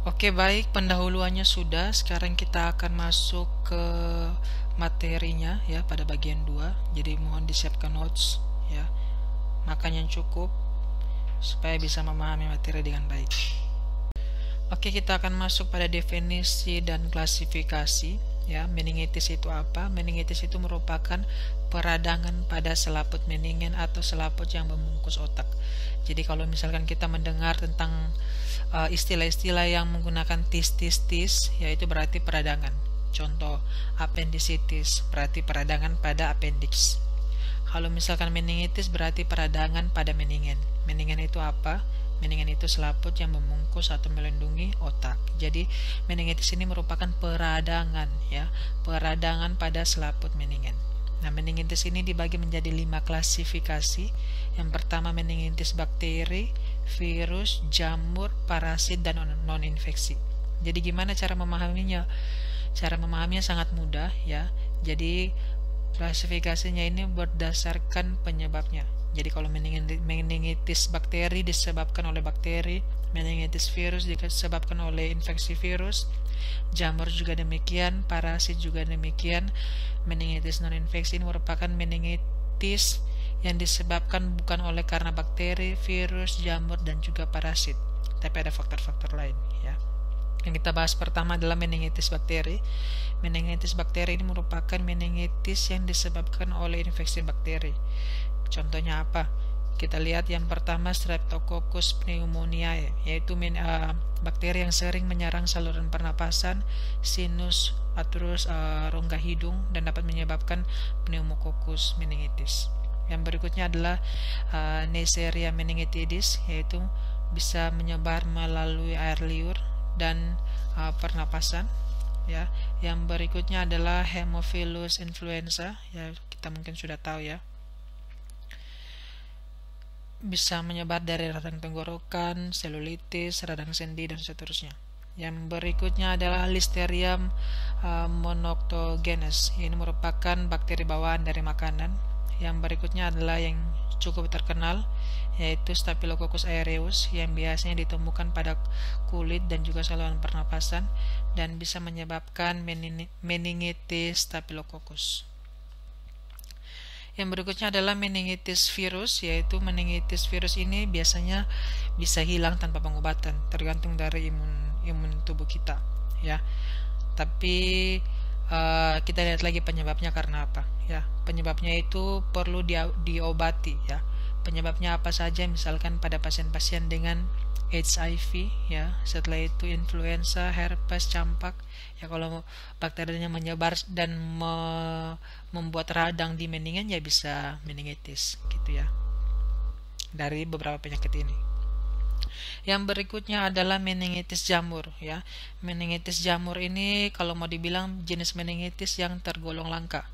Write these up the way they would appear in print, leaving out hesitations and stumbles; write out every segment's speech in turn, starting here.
Oke, baik, pendahuluannya sudah. Sekarang kita akan masuk ke materinya ya pada bagian 2. Jadi mohon disiapkan notes ya. Makan yang cukup supaya bisa memahami materi dengan baik. Oke, kita akan masuk pada definisi dan klasifikasi. Ya, meningitis itu apa? Meningitis itu merupakan peradangan pada selaput meningen atau selaput yang membungkus otak. Jadi kalau misalkan kita mendengar tentang istilah-istilah yang menggunakan tis, yaitu berarti peradangan. Contoh, appendicitis berarti peradangan pada appendix. Kalau misalkan meningitis berarti peradangan pada meningen. Meningen itu apa? Meningen itu selaput yang membungkus atau melindungi otak. Jadi meningitis ini merupakan peradangan ya, peradangan pada selaput meningen. Nah, meningitis ini dibagi menjadi 5 klasifikasi. Yang pertama meningitis bakteri, virus, jamur, parasit, dan non-infeksi. Jadi gimana cara memahaminya? Cara memahaminya sangat mudah ya. Jadi klasifikasinya ini berdasarkan penyebabnya. Jadi kalau meningitis bakteri disebabkan oleh bakteri, meningitis virus disebabkan oleh infeksi virus, jamur juga demikian, parasit juga demikian. Meningitis non-infeksi ini merupakan meningitis yang disebabkan bukan oleh karena bakteri, virus, jamur, dan juga parasit, tapi ada faktor-faktor lain ya. Yang kita bahas pertama adalah meningitis bakteri. Meningitis bakteri ini merupakan meningitis yang disebabkan oleh infeksi bakteri. Contohnya apa? Kita lihat yang pertama Streptococcus pneumoniae, yaitu bakteri yang sering menyerang saluran pernapasan, sinus, terus rongga hidung, dan dapat menyebabkan pneumococcus meningitis. Yang berikutnya adalah Neisseria meningitidis, yaitu bisa menyebar melalui air liur dan pernapasan ya. Yang berikutnya adalah Haemophilus influenza, ya kita mungkin sudah tahu ya, bisa menyebar dari radang tenggorokan, selulitis, radang sendi, dan seterusnya. Yang berikutnya adalah Listeria monocytogenes. Ini merupakan bakteri bawaan dari makanan. Yang berikutnya adalah yang cukup terkenal, yaitu Staphylococcus aureus, yang biasanya ditemukan pada kulit dan juga saluran pernapasan dan bisa menyebabkan meningitis Staphylococcus. Yang berikutnya adalah meningitis virus, yaitu meningitis virus ini biasanya bisa hilang tanpa pengobatan, tergantung dari imun tubuh kita ya. Tapi kita lihat lagi penyebabnya karena apa ya. Penyebabnya itu perlu diobati ya. Penyebabnya apa saja? Misalkan pada pasien-pasien dengan HIV ya, setelah itu influenza, herpes, campak ya. Kalau bakterinya menyebar dan membuat radang di meningen ya bisa meningitis gitu ya, dari beberapa penyakit ini. Yang berikutnya adalah meningitis jamur ya. Meningitis jamur ini kalau mau dibilang jenis meningitis yang tergolong langka,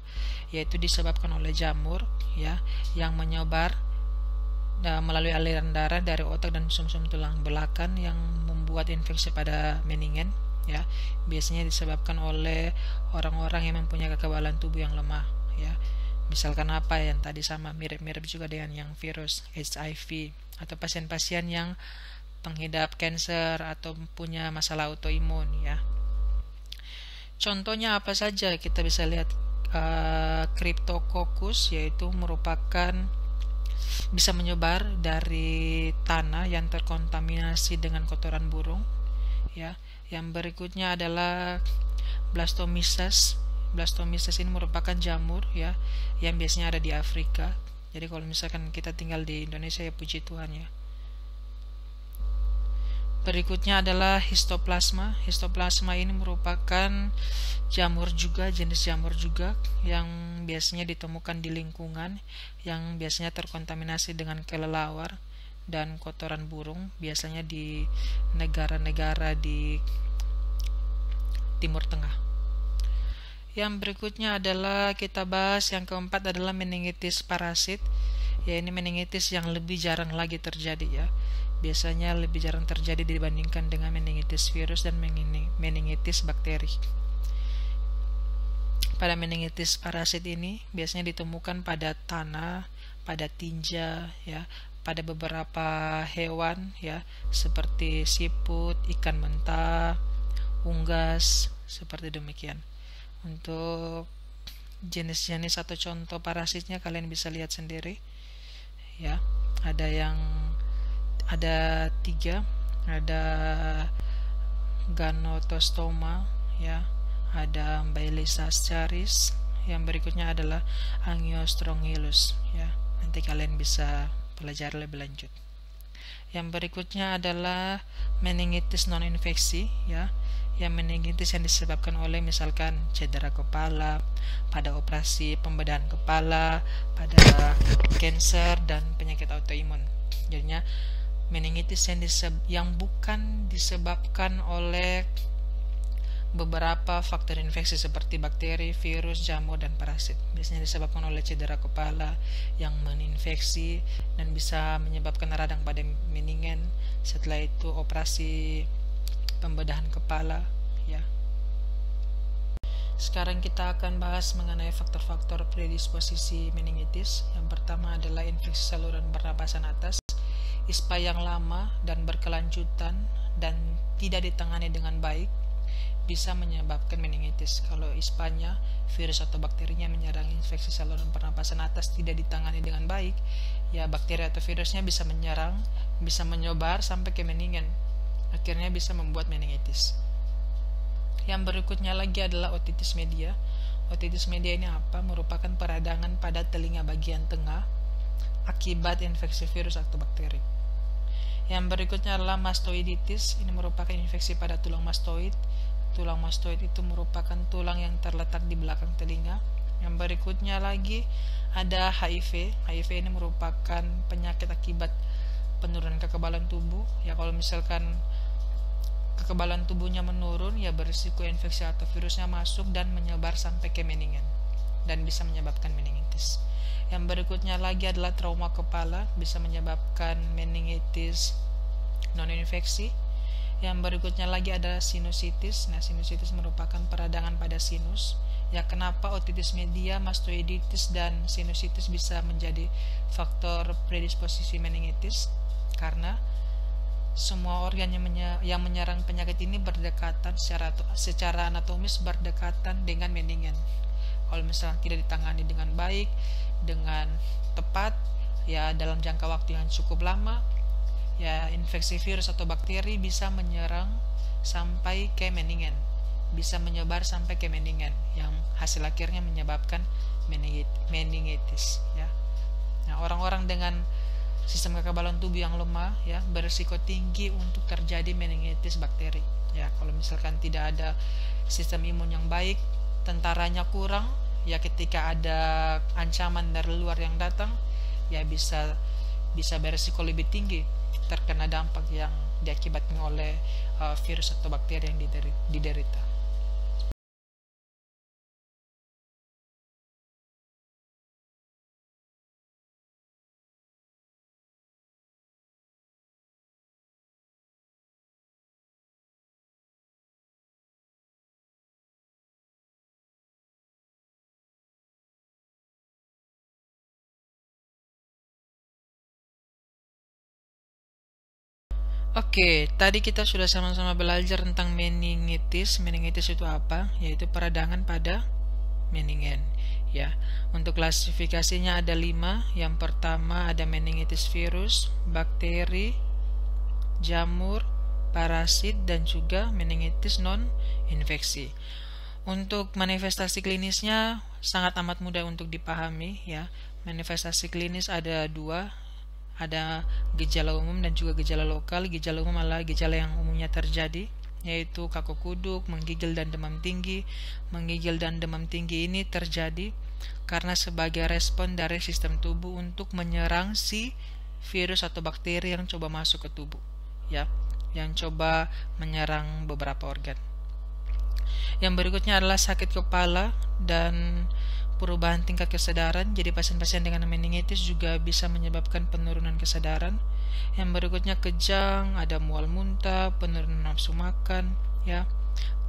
yaitu disebabkan oleh jamur ya, yang menyebar melalui aliran darah dari otak dan sumsum tulang belakang yang membuat infeksi pada meningen ya. Biasanya disebabkan oleh orang-orang yang mempunyai kekebalan tubuh yang lemah ya. Misalkan apa yang tadi sama, mirip-mirip juga dengan yang virus HIV, atau pasien-pasien yang pengidap kanker atau punya masalah autoimun ya. Contohnya apa saja? Kita bisa lihat Cryptococcus, yaitu merupakan bisa menyebar dari tanah yang terkontaminasi dengan kotoran burung ya. Yang berikutnya adalah Blastomyces. Blastomyces ini merupakan jamur ya, yang biasanya ada di Afrika. Jadi kalau misalkan kita tinggal di Indonesia ya puji Tuhan ya. Berikutnya adalah histoplasma. Histoplasma ini merupakan jamur juga, jenis jamur juga, yang biasanya ditemukan di lingkungan yang biasanya terkontaminasi dengan kelelawar dan kotoran burung, biasanya di negara-negara di Timur Tengah. Yang berikutnya adalah kita bahas yang keempat adalah meningitis parasit. Ya, ini meningitis yang lebih jarang lagi terjadi ya. Biasanya lebih jarang terjadi dibandingkan dengan meningitis virus dan meningitis bakteri. Pada meningitis parasit ini biasanya ditemukan pada tanah, pada tinja ya, pada beberapa hewan ya, seperti siput, ikan mentah, unggas, seperti demikian. Untuk jenis-jenis atau contoh parasitnya kalian bisa lihat sendiri ya. Ada 3, ada Ganotostoma ya, ada Bailisa ascaris, yang berikutnya adalah Angiostrongylus ya. Nanti kalian bisa pelajari lebih lanjut. Yang berikutnya adalah meningitis non infeksi ya, yang meningitis yang disebabkan oleh misalkan cedera kepala, pada operasi pembedahan kepala, pada kanker dan penyakit autoimun. Jadinya meningitis yang bukan disebabkan oleh beberapa faktor infeksi seperti bakteri, virus, jamur, dan parasit. Biasanya disebabkan oleh cedera kepala yang meninfeksi dan bisa menyebabkan radang pada meningen. Setelah itu operasi pembedahan kepala ya. Sekarang kita akan bahas mengenai faktor-faktor predisposisi meningitis. Yang pertama adalah infeksi saluran pernapasan atas, ISPA yang lama dan berkelanjutan dan tidak ditangani dengan baik bisa menyebabkan meningitis. Kalau ISPA-nya, virus atau bakterinya menyerang infeksi saluran pernapasan atas, tidak ditangani dengan baik, ya bakteri atau virusnya bisa menyerang, bisa menyebar sampai ke meningen, akhirnya bisa membuat meningitis. Yang berikutnya lagi adalah otitis media. Otitis media ini apa? Merupakan peradangan pada telinga bagian tengah akibat infeksi virus atau bakteri. Yang berikutnya adalah mastoiditis. Ini merupakan infeksi pada tulang mastoid. Tulang mastoid itu merupakan tulang yang terletak di belakang telinga. Yang berikutnya lagi ada HIV. HIV ini merupakan penyakit akibat penurunan kekebalan tubuh. Ya kalau misalkan kekebalan tubuhnya menurun, ya berisiko infeksi atau virusnya masuk dan menyebar sampai ke meningen dan bisa menyebabkan meningitis. Yang berikutnya lagi adalah trauma kepala, bisa menyebabkan meningitis non infeksi. Yang berikutnya lagi adalah sinusitis. Nah, sinusitis merupakan peradangan pada sinus. Ya, kenapa otitis media, mastoiditis, dan sinusitis bisa menjadi faktor predisposisi meningitis? Karena semua organ yang menyerang penyakit ini berdekatan secara anatomis berdekatan dengan meningen. Kalau misalnya tidak ditangani dengan baik, dengan tepat, ya dalam jangka waktu yang cukup lama, ya infeksi virus atau bakteri bisa menyerang sampai ke meningen, bisa menyebar sampai ke meningen, yang hasil akhirnya menyebabkan meningitis ya. Nah, orang-orang dengan sistem kekebalan tubuh yang lemah ya berisiko tinggi untuk terjadi meningitis bakteri. Ya, kalau misalkan tidak ada sistem imun yang baik, tentaranya kurang, ya ketika ada ancaman dari luar yang datang, ya bisa berisiko lebih tinggi terkena dampak yang diakibatkan oleh virus atau bakteri yang diderita. Oke, tadi kita sudah sama-sama belajar tentang meningitis. Meningitis itu apa? Yaitu peradangan pada meningen. Ya, untuk klasifikasinya ada 5. Yang pertama ada meningitis virus, bakteri, jamur, parasit, dan juga meningitis non infeksi. Untuk manifestasi klinisnya sangat amat mudah untuk dipahami ya. Manifestasi klinis ada 2. Ada gejala umum dan juga gejala lokal. Gejala umum adalah gejala yang umumnya terjadi, yaitu kaku kuduk, menggigil dan demam tinggi. Menggigil dan demam tinggi ini terjadi karena sebagai respon dari sistem tubuh untuk menyerang si virus atau bakteri yang coba masuk ke tubuh ya, yang coba menyerang beberapa organ. Yang berikutnya adalah sakit kepala dan perubahan tingkat kesadaran. Jadi pasien-pasien dengan meningitis juga bisa menyebabkan penurunan kesadaran. Yang berikutnya kejang, ada mual muntah, penurunan nafsu makan ya.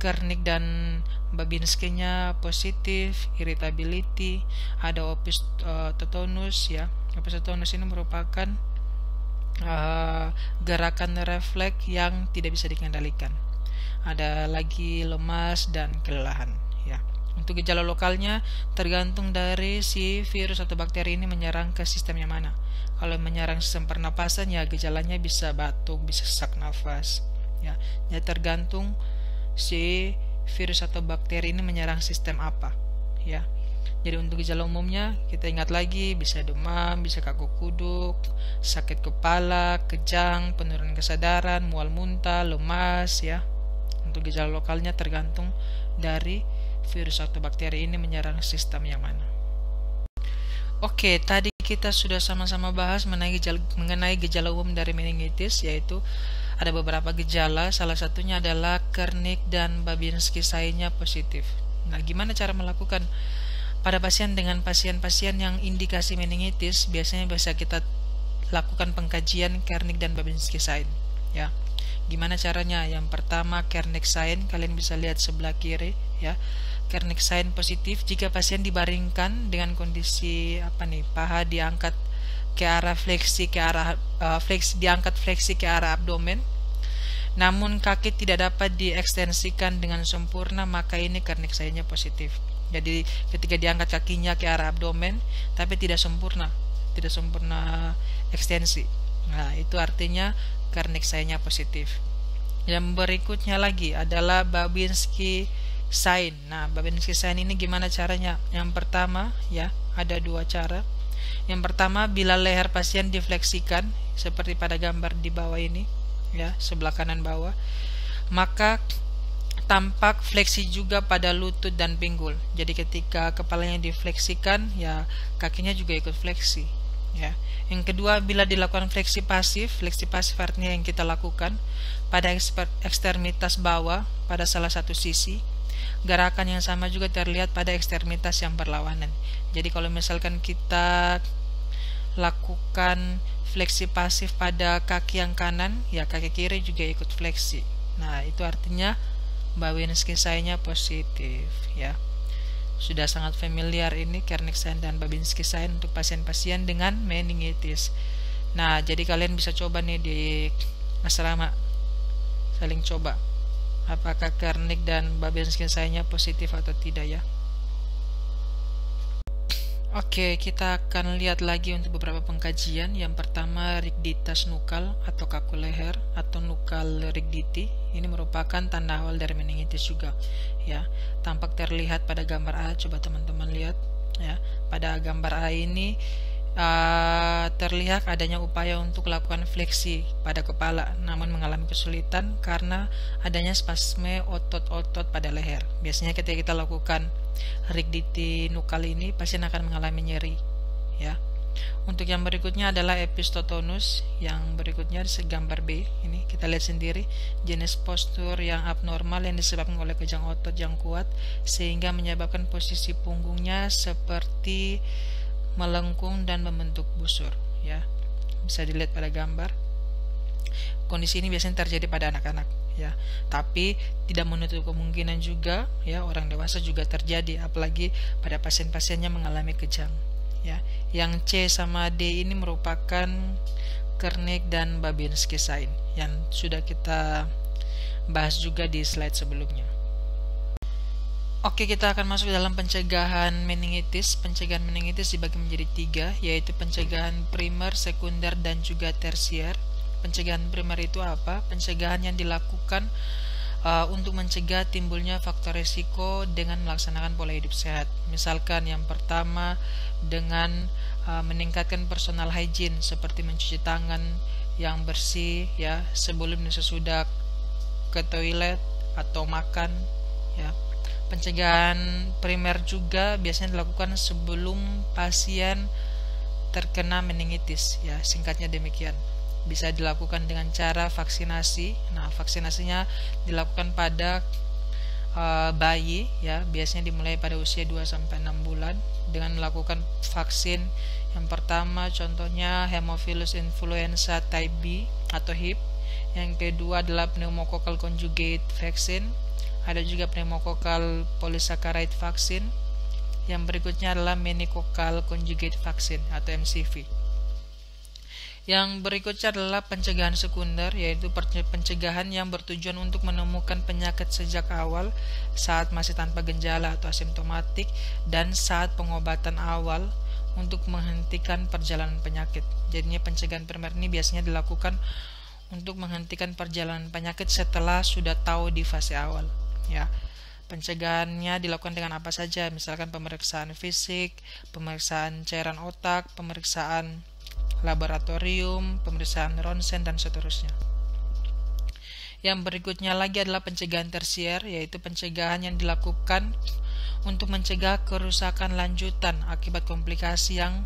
Kernik dan Babinskinya positif, irritability, ada opistotonus ya. Opistotonus ini merupakan gerakan refleks yang tidak bisa dikendalikan. Ada lagi lemas dan kelelahan, ya. Untuk gejala lokalnya tergantung dari si virus atau bakteri ini menyerang ke sistem yang mana. Kalau menyerang sistem pernapasan, ya gejalanya bisa batuk, bisa sesak nafas, ya. Jadi tergantung si virus atau bakteri ini menyerang sistem apa, ya. Jadi untuk gejala umumnya kita ingat lagi, bisa demam, bisa kaku kuduk, sakit kepala, kejang, penurunan kesadaran, mual muntah, lemas, ya. Untuk gejala lokalnya tergantung dari virus atau bakteri ini menyerang sistem yang mana. Oke, tadi kita sudah sama-sama bahas mengenai gejala umum dari meningitis, yaitu ada beberapa gejala, salah satunya adalah Kernik dan Babinski sign-nya positif. Nah, gimana cara melakukan pada pasien dengan pasien-pasien yang indikasi meningitis? Biasanya bisa kita lakukan pengkajian Kernik dan Babinski sign, ya. Gimana caranya? Yang pertama, Kernik sign, kalian bisa lihat sebelah kiri, ya. Kernik sign positif jika pasien dibaringkan dengan kondisi paha diangkat ke arah fleksi diangkat fleksi ke arah abdomen, namun kaki tidak dapat diekstensikan dengan sempurna, maka ini Kernik sign-nya positif. Jadi ketika diangkat kakinya ke arah abdomen tapi tidak sempurna ekstensi, nah itu artinya Kernik sign-nya positif. Yang berikutnya lagi adalah Babinski sign. Nah, Babinski sign ini gimana caranya? Yang pertama, ya, ada dua cara. Yang pertama, bila leher pasien difleksikan seperti pada gambar di bawah ini, ya, sebelah kanan bawah, maka tampak fleksi juga pada lutut dan pinggul. Jadi ketika kepalanya difleksikan, ya kakinya juga ikut fleksi, ya. Yang kedua, bila dilakukan fleksi pasif artinya yang kita lakukan pada ekstremitas bawah pada salah satu sisi, gerakan yang sama juga terlihat pada ekstremitas yang berlawanan. Jadi kalau misalkan kita lakukan fleksi pasif pada kaki yang kanan, ya kaki kiri juga ikut fleksi. Nah, itu artinya Babinski sign-nya positif, ya. Sudah sangat familiar ini Kernik sign dan Babinski sign untuk pasien-pasien dengan meningitis. Nah, jadi kalian bisa coba nih di asrama, saling coba apakah Kernik dan Babinski sign-nya positif atau tidak, ya. Oke, kita akan lihat lagi untuk beberapa pengkajian. Yang pertama, rigiditas nukal atau kaku leher atau nukal rigidity. Ini merupakan tanda awal dari meningitis juga, ya. Tampak terlihat pada gambar A. Coba teman-teman lihat, ya. Pada gambar A ini terlihat adanya upaya untuk lakukan fleksi pada kepala, namun mengalami kesulitan karena adanya spasme otot-otot pada leher. Biasanya ketika kita lakukan rigidity nukal ini, pasien akan mengalami nyeri, ya. Untuk yang berikutnya adalah epistotonus. Yang berikutnya gambar B. Ini kita lihat sendiri jenis postur yang abnormal yang disebabkan oleh kejang otot yang kuat sehingga menyebabkan posisi punggungnya seperti melengkung dan membentuk busur, ya. Bisa dilihat pada gambar. Kondisi ini biasanya terjadi pada anak-anak, ya. Tapi tidak menutup kemungkinan juga, ya, orang dewasa juga terjadi, apalagi pada pasien-pasiennya mengalami kejang, ya. Yang C sama D ini merupakan Kernik dan Babinski sign yang sudah kita bahas juga di slide sebelumnya. Oke, kita akan masuk dalam pencegahan meningitis. Pencegahan meningitis dibagi menjadi 3, yaitu pencegahan primer, sekunder, dan juga tersier. Pencegahan primer itu apa? Pencegahan yang dilakukan untuk mencegah timbulnya faktor risiko dengan melaksanakan pola hidup sehat. Misalkan yang pertama dengan meningkatkan personal hygiene seperti mencuci tangan yang bersih, ya, sebelum dan sesudah ke toilet atau makan, ya. Pencegahan primer juga biasanya dilakukan sebelum pasien terkena meningitis, ya, singkatnya demikian. Bisa dilakukan dengan cara vaksinasi. Nah, vaksinasinya dilakukan pada bayi, ya, biasanya dimulai pada usia 2-6 bulan dengan melakukan vaksin. Yang pertama contohnya Haemophilus influenza type B atau HIP. Yang kedua adalah pneumococcal conjugate vaccine. Ada juga pneumococcal polysaccharide vaccine. Yang berikutnya adalah meningococcal conjugate vaccine atau MCV. Yang berikutnya adalah pencegahan sekunder, yaitu pencegahan yang bertujuan untuk menemukan penyakit sejak awal saat masih tanpa gejala atau asimptomatik, dan saat pengobatan awal untuk menghentikan perjalanan penyakit. Jadinya pencegahan primer ini biasanya dilakukan untuk menghentikan perjalanan penyakit setelah sudah tahu di fase awal, ya. Pencegahannya dilakukan dengan apa saja? Misalkan pemeriksaan fisik, pemeriksaan cairan otak, pemeriksaan laboratorium, pemeriksaan ronsen, dan seterusnya. Yang berikutnya lagi adalah pencegahan tersier, yaitu pencegahan yang dilakukan untuk mencegah kerusakan lanjutan akibat komplikasi yang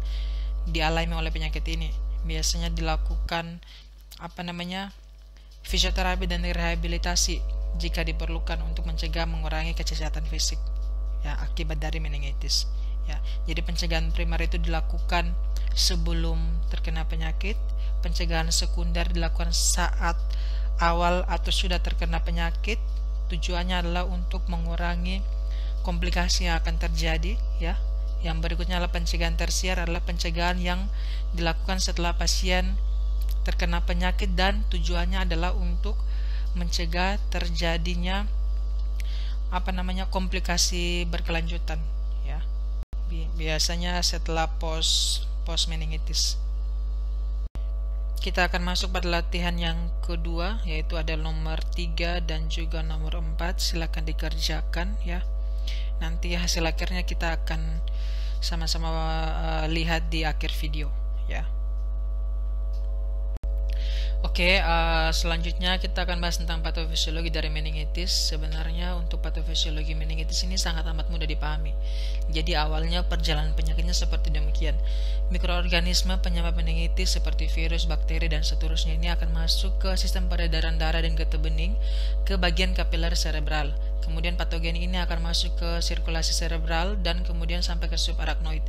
dialami oleh penyakit ini. Biasanya dilakukan fisioterapi dan rehabilitasi jika diperlukan untuk mencegah mengurangi kecacatan fisik, ya, akibat dari meningitis, ya. Jadi pencegahan primer itu dilakukan sebelum terkena penyakit, pencegahan sekunder dilakukan saat awal atau sudah terkena penyakit. Tujuannya adalah untuk mengurangi komplikasi yang akan terjadi, ya. Yang berikutnya adalah pencegahan tersier, adalah pencegahan yang dilakukan setelah pasien terkena penyakit dan tujuannya adalah untuk mencegah terjadinya komplikasi berkelanjutan, ya. Biasanya setelah post meningitis. Kita akan masuk pada latihan yang kedua, yaitu ada nomor 3 dan juga nomor 4. Silakan dikerjakan, ya. Nanti hasil akhirnya kita akan sama-sama lihat di akhir video, ya. Oke, selanjutnya kita akan bahas tentang patofisiologi dari meningitis. Sebenarnya untuk patofisiologi meningitis ini sangat amat mudah dipahami. Jadi awalnya perjalanan penyakitnya seperti demikian. Mikroorganisme penyebab meningitis seperti virus, bakteri, dan seterusnya ini akan masuk ke sistem peredaran darah dan getah bening ke bagian kapiler cerebral. Kemudian patogen ini akan masuk ke sirkulasi cerebral dan kemudian sampai ke subarachnoid,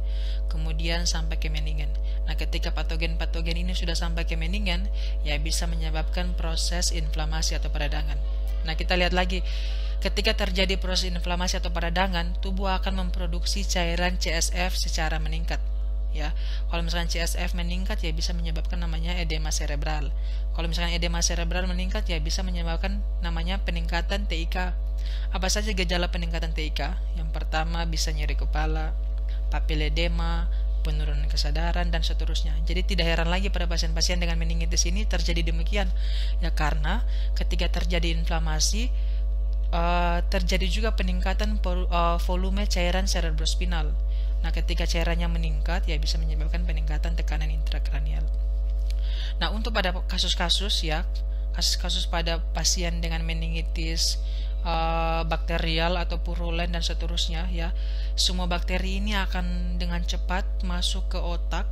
kemudian sampai ke meningen. Nah, ketika patogen-patogen ini sudah sampai ke meningen, ya bisa menyebabkan proses inflamasi atau peradangan. Nah, kita lihat lagi, ketika terjadi proses inflamasi atau peradangan, tubuh akan memproduksi cairan CSF secara meningkat, ya. Kalau misalkan CSF meningkat, ya bisa menyebabkan namanya edema cerebral. Kalau misalkan edema cerebral meningkat, ya bisa menyebabkan namanya peningkatan TIK. Apa saja gejala peningkatan TIK? Yang pertama bisa nyeri kepala, papiledema, penurunan kesadaran, dan seterusnya. Jadi tidak heran lagi pada pasien-pasien dengan meningitis ini terjadi demikian, ya, karena ketika terjadi inflamasi terjadi juga peningkatan volume cairan cerebrospinal. Nah, ketika cairannya meningkat, ya bisa menyebabkan peningkatan tekanan intrakranial. Nah, untuk pada kasus-kasus pada pasien dengan meningitis bakterial atau purulen dan seterusnya, ya, semua bakteri ini akan dengan cepat masuk ke otak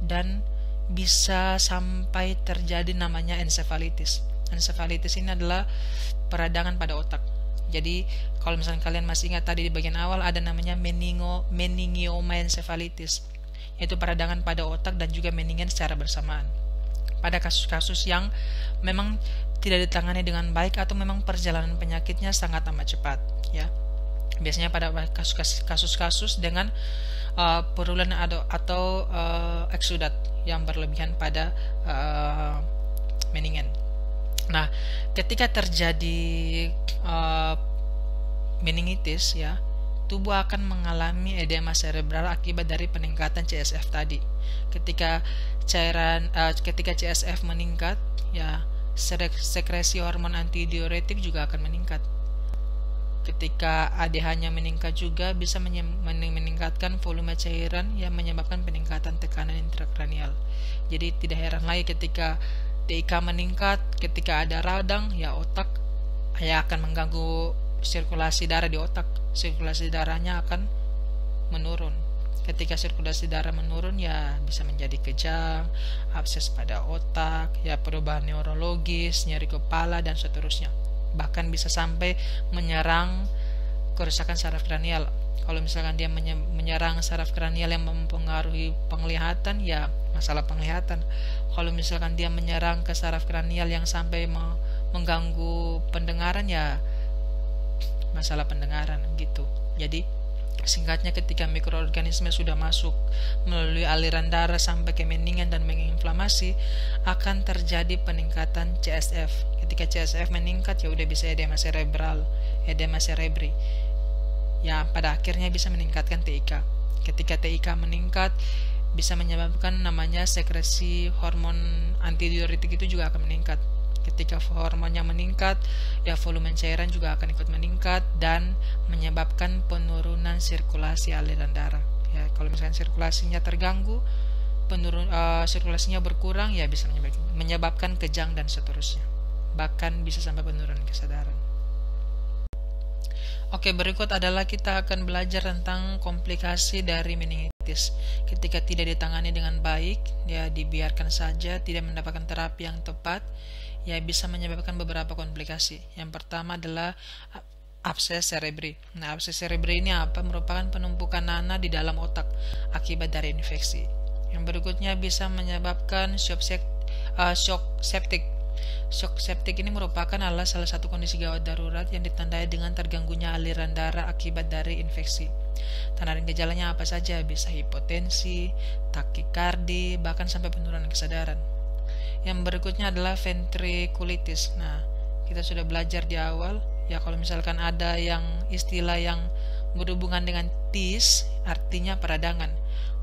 dan bisa sampai terjadi namanya encephalitis. Encephalitis ini adalah peradangan pada otak. Jadi kalau misalnya kalian masih ingat tadi di bagian awal ada namanya meningioma encephalitis, yaitu peradangan pada otak dan juga meningen secara bersamaan. Pada kasus-kasus yang memang tidak ditangani dengan baik atau memang perjalanan penyakitnya sangat amat cepat, ya. Biasanya pada kasus-kasus dengan purulen atau eksudat yang berlebihan pada meningen. Nah, ketika terjadi meningitis, ya, tubuh akan mengalami edema cerebral akibat dari peningkatan CSF tadi. Ketika CSF meningkat, ya, sekresi hormon antidiuretik juga akan meningkat. Ketika ADH-nya meningkat juga bisa meningkatkan volume cairan yang menyebabkan peningkatan tekanan intrakranial. Jadi tidak heran lagi ketika TIK meningkat, ketika ada radang, ya otak akan mengganggu sirkulasi darah di otak. Sirkulasi darahnya akan menurun. Ketika sirkulasi darah menurun, ya bisa menjadi kejang, abses pada otak, ya perubahan neurologis, nyeri kepala, dan seterusnya. Bahkan bisa sampai menyerang kerusakan saraf kranial. Kalau misalkan dia menyerang saraf kranial yang mempengaruhi penglihatan, ya masalah penglihatan. Kalau misalkan dia menyerang ke saraf kranial yang sampai mengganggu pendengaran, ya masalah pendengaran gitu. Jadi Singkatnya, ketika mikroorganisme sudah masuk melalui aliran darah sampai ke mendingan dan menginflamasi, akan terjadi peningkatan CSF. Ketika CSF meningkat, ya udah bisa edema cerebral, edema cerebri. Ya, pada akhirnya bisa meningkatkan TIK. Ketika TIK meningkat, bisa menyebabkan namanya sekresi hormon antidiuretik itu juga akan meningkat. Ketika hormonnya meningkat, ya volume cairan juga akan ikut meningkat dan menyebabkan penurunan sirkulasi aliran darah. Ya, kalau misalkan sirkulasinya terganggu, sirkulasinya berkurang, ya bisa menyebabkan kejang dan seterusnya. Bahkan bisa sampai penurunan kesadaran. Oke, berikut adalah kita akan belajar tentang komplikasi dari meningitis. Ketika tidak ditangani dengan baik, ya dibiarkan saja, tidak mendapatkan terapi yang tepat, ya bisa menyebabkan beberapa komplikasi. Yang pertama adalah abses cerebri. Nah, abses cerebri ini apa? Merupakan penumpukan nanah di dalam otak akibat dari infeksi. Yang berikutnya bisa menyebabkan shock septic. Shock septic ini merupakan salah satu kondisi gawat darurat yang ditandai dengan terganggunya aliran darah akibat dari infeksi. Tanda dan gejalanya apa saja? Bisa hipotensi, takikardi, bahkan sampai penurunan kesadaran. Yang berikutnya adalah ventriculitis. Nah, kita sudah belajar di awal, ya kalau misalkan ada yang istilah yang berhubungan dengan tis, artinya peradangan.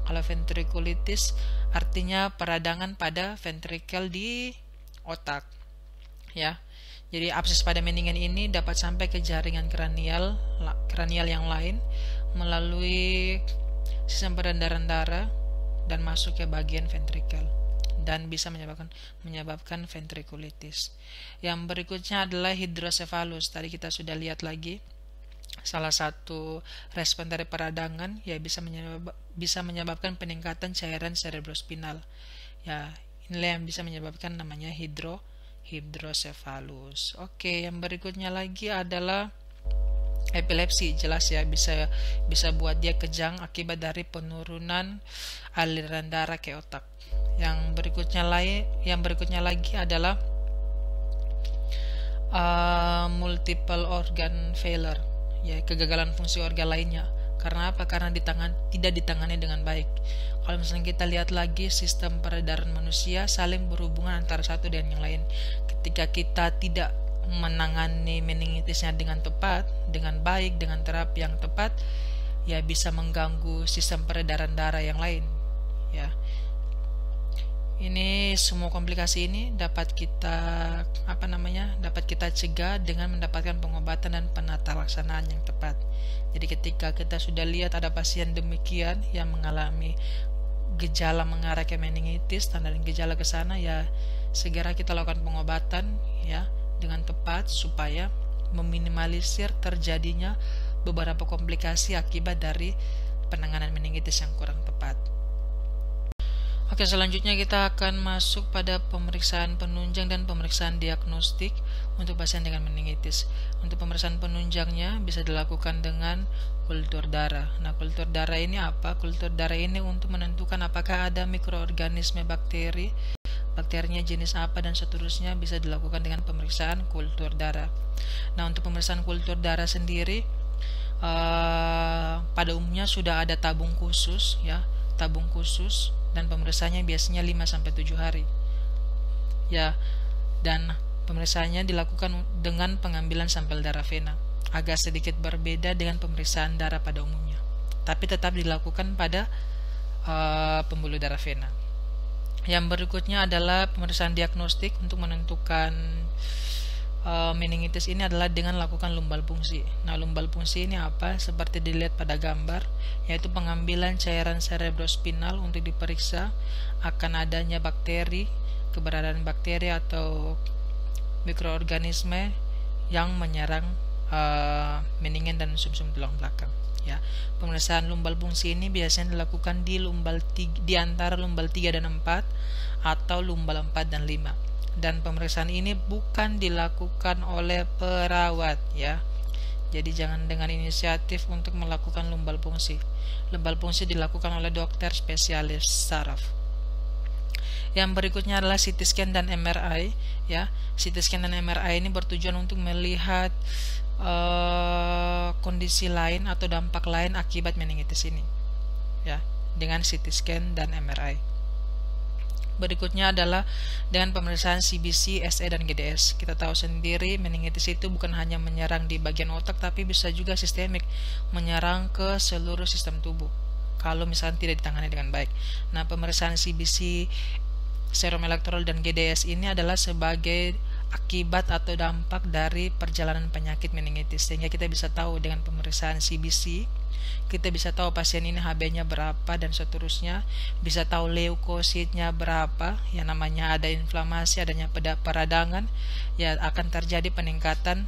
Kalau ventriculitis artinya peradangan pada ventrikel di otak. Ya. Jadi abses pada mendingan ini dapat sampai ke jaringan kranial yang lain melalui sistem peredaran darah dan masuk ke bagian ventrikel, dan bisa menyebabkan ventriculitis. Yang berikutnya adalah hidrosefalus. Tadi kita sudah lihat lagi salah satu respon dari peradangan, ya bisa menyebabkan peningkatan cairan cerebrospinal. Ya, inilah yang bisa menyebabkan namanya hidrosefalus. Oke, yang berikutnya lagi adalah epilepsi. Jelas ya, bisa buat dia kejang akibat dari penurunan aliran darah ke otak. Yang berikutnya lagi adalah multiple organ failure, ya kegagalan fungsi organ lainnya. Karena apa? Karena tidak ditangani dengan baik. Kalau misalnya kita lihat lagi sistem peredaran manusia saling berhubungan antara satu dengan yang lain. Ketika kita tidak menangani meningitisnya dengan tepat, dengan baik, dengan terapi yang tepat, ya bisa mengganggu sistem peredaran darah yang lain. Ya, ini semua komplikasi ini dapat kita cegah dengan mendapatkan pengobatan dan penata laksanaan yang tepat. Jadi ketika kita sudah lihat ada pasien demikian yang mengalami gejala mengarah ke meningitis, tanda dan gejala ke sana, ya segera kita lakukan pengobatan ya dengan tepat supaya meminimalisir terjadinya beberapa komplikasi akibat dari penanganan meningitis yang kurang tepat. Oke, selanjutnya kita akan masuk pada pemeriksaan penunjang dan pemeriksaan diagnostik untuk pasien dengan meningitis. Untuk pemeriksaan penunjangnya bisa dilakukan dengan kultur darah. Nah, kultur darah ini apa? Kultur darah ini untuk menentukan apakah ada mikroorganisme bakterinya jenis apa dan seterusnya, bisa dilakukan dengan pemeriksaan kultur darah. Nah, untuk pemeriksaan kultur darah sendiri pada umumnya sudah ada tabung khusus dan pemeriksaannya biasanya 5-7 hari. Ya, dan pemeriksaannya dilakukan dengan pengambilan sampel darah vena. Agak sedikit berbeda dengan pemeriksaan darah pada umumnya, tapi tetap dilakukan pada pembuluh darah vena. Yang berikutnya adalah pemeriksaan diagnostik untuk menentukan meningitis ini adalah dengan lakukan lumbal fungsi. Nah, lumbal fungsi ini apa? Seperti dilihat pada gambar, yaitu pengambilan cairan cerebrospinal untuk diperiksa akan adanya bakteri, keberadaan bakteri atau mikroorganisme yang menyerang mendingan dan sumsum tulang belakang. Ya, pemeriksaan lumbal fungsi ini biasanya dilakukan di antara lumbal 3 dan 4 atau lumbal 4 dan 5. Dan pemeriksaan ini bukan dilakukan oleh perawat ya. Jadi jangan dengan inisiatif untuk melakukan lumbal fungsi. Lumbal fungsi dilakukan oleh dokter spesialis saraf. Yang berikutnya adalah CT scan dan MRI ya. CT scan dan MRI ini bertujuan untuk melihat kondisi lain atau dampak lain akibat meningitis ini, ya, dengan CT scan dan MRI. Berikutnya adalah dengan pemeriksaan CBC, SE, dan GDS. Kita tahu sendiri meningitis itu bukan hanya menyerang di bagian otak, tapi bisa juga sistemik, menyerang ke seluruh sistem tubuh kalau misalnya tidak ditangani dengan baik. Nah, pemeriksaan CBC, serum elektrol, dan GDS ini adalah sebagai akibat atau dampak dari perjalanan penyakit meningitis, sehingga kita bisa tahu dengan pemeriksaan CBC kita bisa tahu pasien ini HB-nya berapa dan seterusnya, bisa tahu leukositnya berapa, yang namanya ada inflamasi, adanya peradangan, ya akan terjadi peningkatan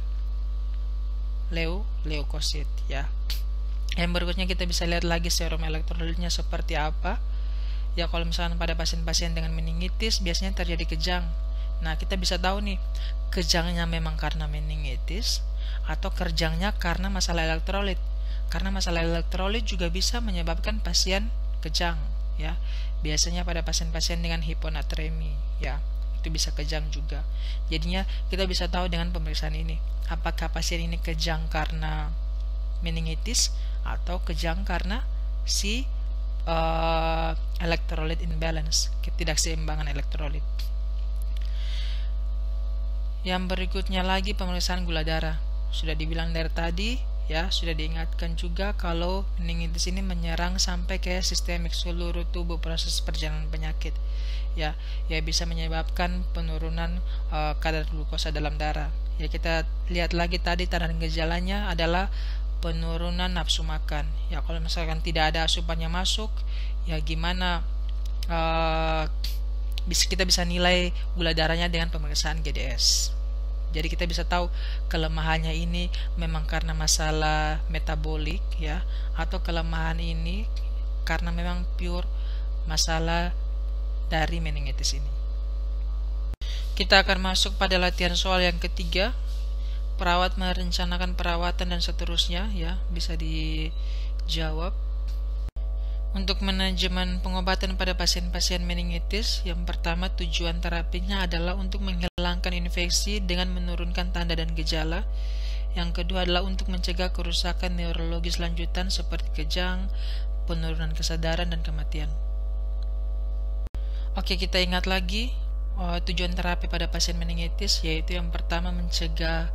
leukosit, ya. Yang berikutnya kita bisa lihat lagi serum elektrolitnya seperti apa. Ya, kalau misalnya pada pasien-pasien dengan meningitis biasanya terjadi kejang. Nah, kita bisa tahu nih, kejangnya memang karena meningitis atau kejangnya karena masalah elektrolit. Karena masalah elektrolit juga bisa menyebabkan pasien kejang, ya. Biasanya pada pasien-pasien dengan hiponatremi, ya, itu bisa kejang juga. Jadinya kita bisa tahu dengan pemeriksaan ini, apakah pasien ini kejang karena meningitis atau kejang karena si electrolyte imbalance, ketidakseimbangan elektrolit. Yang berikutnya lagi pemeriksaan gula darah. Sudah dibilang dari tadi, ya, sudah diingatkan juga kalau meningitis ini menyerang sampai ke sistemik, seluruh tubuh, proses perjalanan penyakit, ya bisa menyebabkan penurunan kadar glukosa dalam darah. Ya, kita lihat lagi tadi tanda gejalanya adalah penurunan nafsu makan. Ya, kalau misalkan tidak ada asupan yang masuk, ya gimana kita bisa nilai gula darahnya dengan pemeriksaan GDS. Jadi kita bisa tahu kelemahannya ini memang karena masalah metabolik, ya, atau kelemahan ini karena memang pure masalah dari meningitis ini. Kita akan masuk pada latihan soal yang ketiga. Perawat merencanakan perawatan dan seterusnya, ya, bisa dijawab. Untuk manajemen pengobatan pada pasien-pasien meningitis, yang pertama tujuan terapinya adalah untuk menghilangkan infeksi dengan menurunkan tanda dan gejala. Yang kedua adalah untuk mencegah kerusakan neurologis lanjutan seperti kejang, penurunan kesadaran, dan kematian. Oke, kita ingat lagi tujuan terapi pada pasien meningitis, yaitu yang pertama mencegah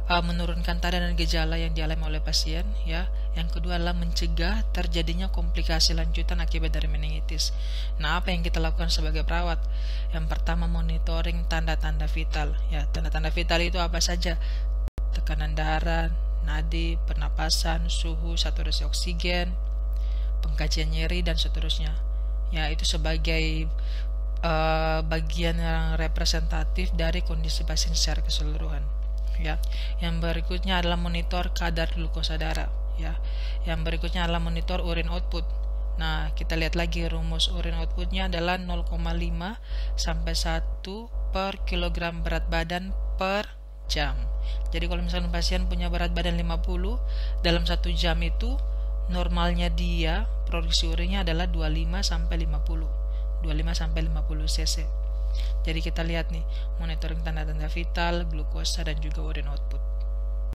menurunkan tanda dan gejala yang dialami oleh pasien, ya. Yang kedua adalah mencegah terjadinya komplikasi lanjutan akibat dari meningitis. Nah, apa yang kita lakukan sebagai perawat? Yang pertama, monitoring tanda-tanda vital, ya. Tanda-tanda vital itu apa saja? Tekanan darah, nadi, pernapasan, suhu, saturasi oksigen, pengkajian nyeri, dan seterusnya. Ya, itu sebagai bagian yang representatif dari kondisi pasien secara keseluruhan, ya. Yang berikutnya adalah monitor kadar glukosa darah, ya. Yang berikutnya adalah monitor urin output. Nah, kita lihat lagi rumus urin outputnya adalah 0,5 sampai 1 per kilogram berat badan per jam. Jadi kalau misalnya pasien punya berat badan 50, dalam 1 jam itu normalnya dia produksi urinnya adalah 25 sampai 50 cc. Jadi kita lihat nih, monitoring tanda-tanda vital, glukosa, dan juga urin output.